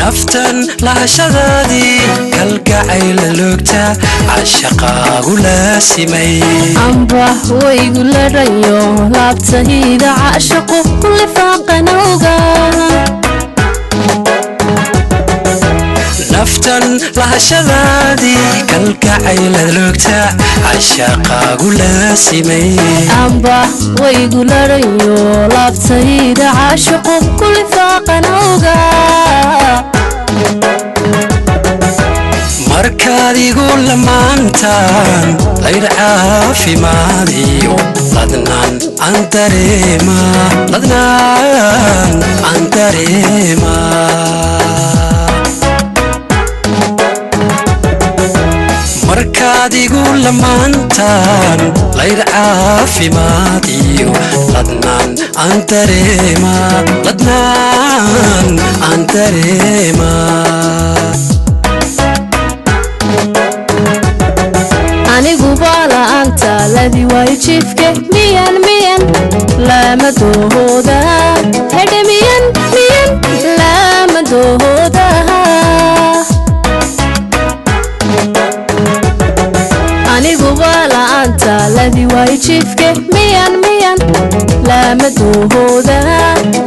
نفتن لا شغادي كالقعيل لوكتا عالشقا قولا سمي أنبه ويقول ريو لابتهيد عاشقه كل فاق نوغا نفتن لا شغادي كالقعيل لوكتا عالشقا قولا سمي أنبه ويقول ريو لابتهيد عاشقه كل فاق نوغا markaad igu lamaantaan layr caafimaadiyo ladnaan aan dareema markaad igu lamaantaan layr caafimaadiyo ladnaan aan dareema anigu bala anta ladii way jiifke miyan lama doohooda hedhe miyan lama doohooda anigu bala anta ladii way jiifke miyan lama doohooda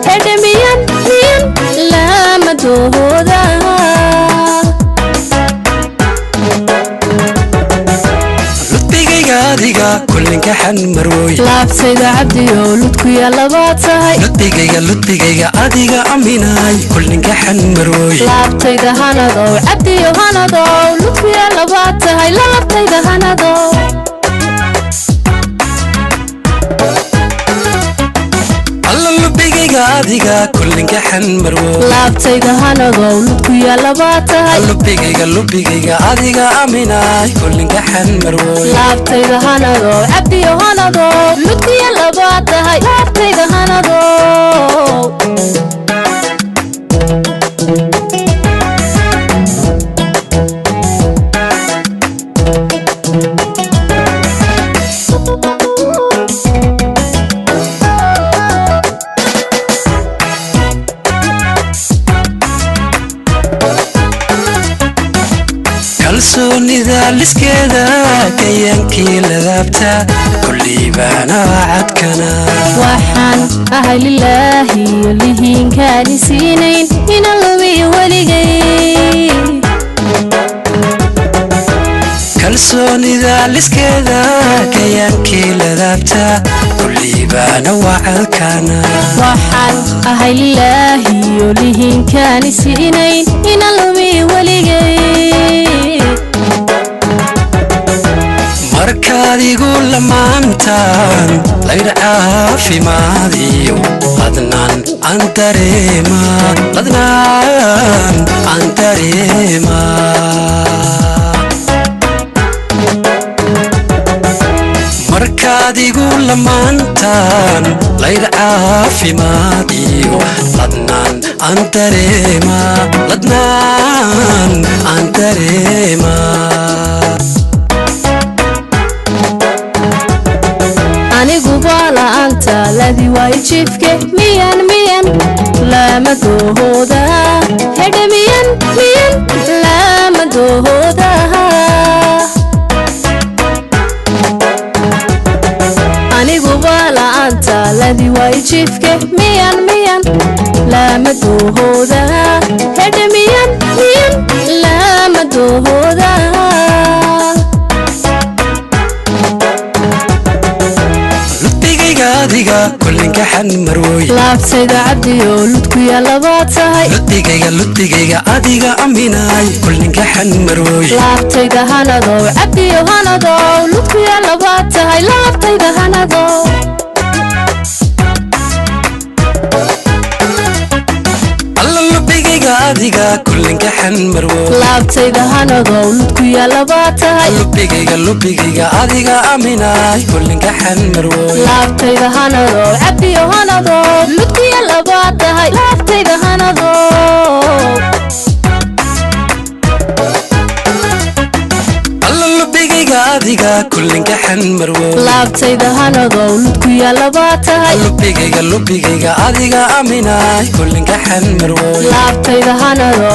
hedhe miyan lama doohooda adiga kullinka xan marwooy laabtayda cabdiyo ludku ya labaatahay ludbigayga adiga aminaay kullinka xan marwooy laabtayda hanadow cabdiyo hanadow ludku ya labaatahay laabtayda hanadow ludbigayga adiga kullinka xan marwooy laabtayda hanadow ludku ya labaatahay ludbigayga adiga aminaay kullinka xan marwooy laabtayda hanadow cabdiyo hanadow ludku ya labaatahay laabtayda hanadow kalsoonida liskeeda kayaankii ladaabta kullii baana cadkana waxaan ahay lilaahi lihiinkaani siinayn ina lumiyo weligay kalsoonida liskeeda kayaankii ladaabta kullii baana cadkana waxaan ahay lilaahi lihiinkaani siinayn ina lumiyo weligay markaad igu lamaantaan layr caafimaadiyo ladnaan aan dareema markaad igu lamaantaan layr caafimaadiyo ladnaan aan dareema anigu bala anta ladii way jiifke miyan lama doohooda hedhe miyan lama doohooda anigu bala anta ladii way jiifke miyan lama doohooda hedhe miyan lama doohooda adiga kullinka xan marwooy laabtayda cabdiyo ludku ya labaatahay ludbigayga adiga aminaay kullinka xan marwooy laabtayda hanadow cabdiyo hanadow ludku ya labaatahay laabtayda hanadow ludbigayga adiga kullinka xan marwooy laabtayda hanadow ludku ya labaatahay ludbigayga adiga aminaay kullinka xan marwooy laabtayda hanadow cabdiyo hanadow ludku ya labaatahay laabtayda hanadow adiga kullinka xan marwooy laabtayda hanadow ludku ya labaatahay ludbigayga adiga aminaay kullinka xan marwooy laabtayda hanadow